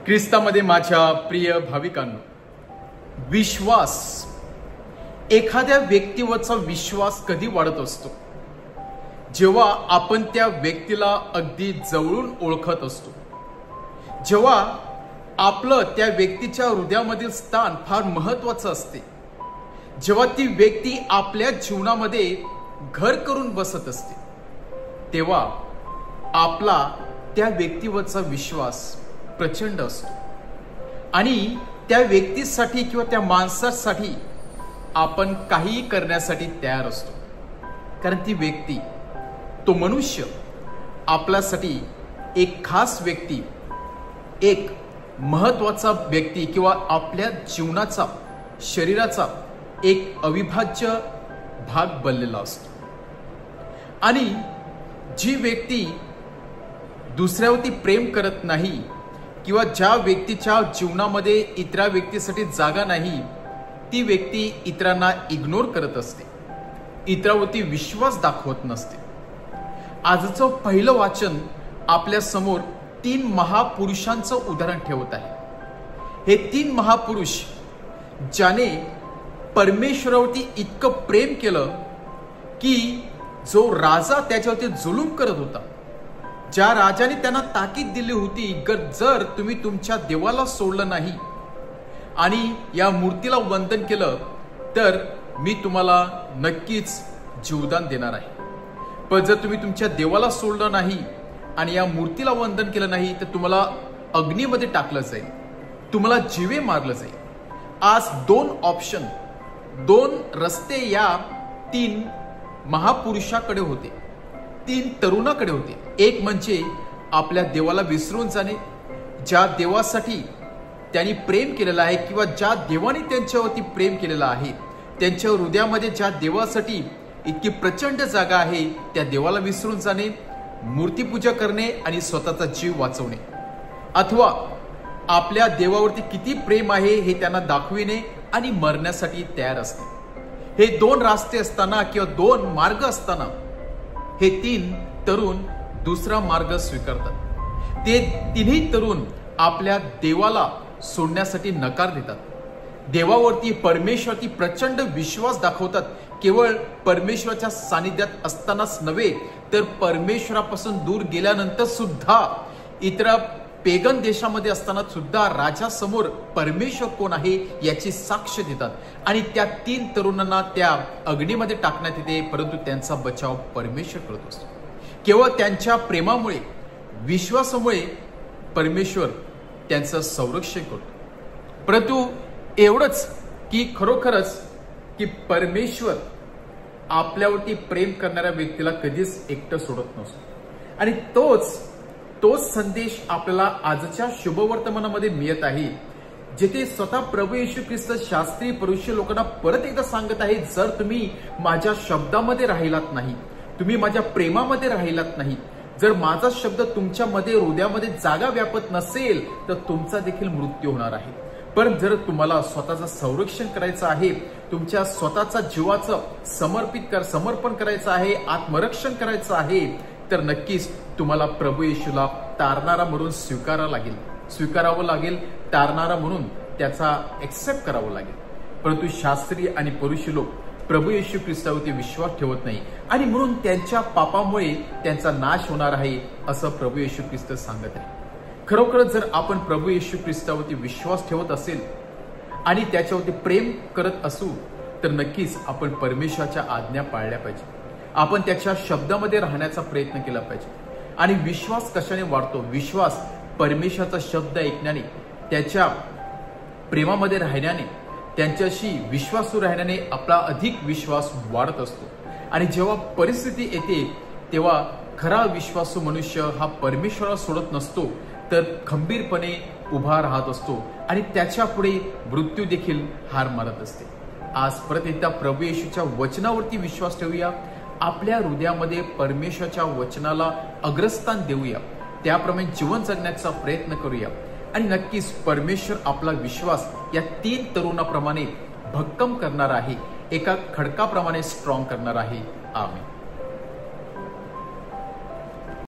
ख्रिस्तामध्ये माझ्या प्रिय भाविकांनो, विश्वास, एखाद्या व्यक्तीवरचा विश्वास कधी वाढत असतो जेव्हा आपण त्या व्यक्तीला अगदी जवळून ओळखत असतो, जेव्हा आपलं त्या व्यक्तीच्या हृदयामधील स्थान फार महत्त्वाचं असते, जेव्हा ती व्यक्ती आपल्या जीवनामध्ये घर करून बसत असते, तेव्हा आपला त्या व्यक्तीवरचा विश्वास प्रचंड असतो आणि त्या व्यक्तीसाठी किंवा त्या माणसासाठी आपण काहीही करण्यासाठी तयार असतो, कारण ती व्यक्ती, तो मनुष्य आपल्यासाठी एक खास व्यक्ती, एक महत्त्वाचा व्यक्ती किंवा आपल्या जीवनाचा, शरीराचा एक अविभाज्य भाग बनलेला असतो। आणि जी व्यक्ती दुसऱ्यावरती प्रेम करत नाही किंवा ज्या व्यक्तीच्या जीवनामध्ये इतरा व्यक्तीसाठी जागा नाही, ती व्यक्ती इतरांना इग्नोर करत असते, इतरावरती विश्वास दाखवत नसते। आजचं पहिलं वाचन आपल्या समोर 3 महापुरुषांचं उदाहरण ठेवत आहे। हे 3 महापुरुष ज्याने परमेश्वरावरती इतकं प्रेम केलं की जो राजा त्याच्यावरती जुलूम करत होता, ज्या राजाने त्यांना ताकीद दिली होती, जर तुम्ही तुमच्या देवाला सोडलं नाही आणि या मूर्तीला वंदन केलं तर मी तुम्हाला नक्कीच जीवदान देणार आहे, पण जर तुम्ही तुमच्या देवाला सोडलं नाही आणि या मूर्तीला वंदन केलं नाही तर तुम्हाला अग्नीमध्ये टाकलं जाईल, तुम्हाला जीवे मारलं जाईल। आज 2 ऑप्शन, 2 रस्ते या 3 महापुरुषाकडे होते, 3 तरुणाकडे होते। एक म्हणजे आपल्या देवाला विसरून जाणे, ज्या देवासाठी त्यांनी प्रेम केलेलं आहे किंवा ज्या देवाने त्यांच्यावरती प्रेम केलेलं आहे, त्यांच्या हृदयामध्ये ज्या देवासाठी इतकी प्रचंड जागा आहे, त्या देवाला विसरून जाणे, मूर्तीपूजा करणे आणि स्वतःचा जीव वाचवणे। अथवा आपल्या देवावरती किती प्रेम आहे हे त्यांना दाखविणे आणि मरण्यासाठी तयार असणे। हे 2 रस्ते असताना किंवा 2 मार्ग असताना हे 3 तरुण दुसरा मार्ग स्वीकारतात। ते तिन्ही तरुण आपल्या देवाला सोडण्यासाठी नकार देतात, देवावरती, परमेश्वरावरती प्रचंड विश्वास दाखवतात। केवळ परमेश्वराच्या सानिध्यात असतानाच नव्हे तर परमेश्वरापासून दूर गेल्यानंतर सुद्धा, इतर पेगन देशामध्ये असताना सुद्धा राजासमोर परमेश्वर कोण आहे याची साक्ष देतात आणि त्या 3 तरुणांना त्या अग्नीमध्ये टाकण्यात येते, परंतु त्यांचा बचाव परमेश्वर करत असतो। केवळ त्यांच्या प्रेमामुळे, विश्वासामुळे परमेश्वर त्यांचं संरक्षण करतो। परंतु एवढंच की खरोखरच की परमेश्वर आपल्यावरती प्रेम करणाऱ्या व्यक्तीला कधीच एकटं सोडत नसतो आणि तोच संदेश आपल्याला आजच्या शुभवर्तमानामध्ये मिळत आहे, जिथे स्वतः प्रभू येशू ख्रिस्त शास्त्री परुष लोकांना परत एकदा सांगत आहे, जर तुम्ही माझ्या शब्दामध्ये राहिलात नाही, तुम्ही माझ्या प्रेमामध्ये राहिलात नाही, जर माझा शब्द तुमच्यामध्ये, हृदयामध्ये जागा व्यापत नसेल तर तुमचा देखील मृत्यू होणार आहे। पण जर तुम्हाला स्वतःचं संरक्षण करायचं आहे, तुमच्या स्वतःचा जीवाचं समर्पण करायचं आहे, आत्मरक्षण करायचं आहे, तर नक्कीच तुम्हाला प्रभू येशूला तारणारा म्हणून स्वीकारावं लागेल, तारणारा म्हणून त्याचा एक्सेप्ट करावं लागेल। परंतु शास्त्री आणि परुष लोक प्रभू येशू ख्रिस्तावरती विश्वास ठेवत नाही आणि म्हणून त्यांच्या पापामुळे त्यांचा नाश होणार आहे असं प्रभू येशू ख्रिस्त सांगत आहे। खरोखरच जर आपण प्रभू येशू ख्रिस्तावरती विश्वास ठेवत असेल आणि त्याच्यावरती प्रेम करत असू तर नक्कीच आपण परमेश्वराच्या आज्ञा पाळल्या पाहिजे, आपण त्याच्या शब्दामध्ये राहण्याचा प्रयत्न केला पाहिजे। आणि विश्वास कशाने वाढतो? विश्वास परमेश्वराचा शब्द ऐकण्याने, त्याच्या प्रेमामध्ये राहण्याने, त्यांच्याशी विश्वासू राहण्याने आपला अधिक विश्वास वाढत असतो। आणि जेव्हा परिस्थिती येते तेव्हा खरा विश्वासू मनुष्य हा परमेश्वराला सोडत नसतो, तर खंबीरपणे उभा राहत असतो आणि त्याच्या पुढे मृत्यू देखील हार मारत असते। आज परत एकदा प्रभू येशूच्या वचनावरती विश्वास ठेवूया, आपल्या हृदयामध्ये परमेश्वराच्या वचनाला अग्रस्थान देऊया, त्याप्रमाणे जीवन जगण्याचा प्रयत्न करूया आणि नक्कीच परमेश्वर आपला विश्वास या 3 तरुणाप्रमाणे भक्कम करणार आहे, एका खडकाप्रमाणे स्ट्रॉंग करणार आहे। आमेन।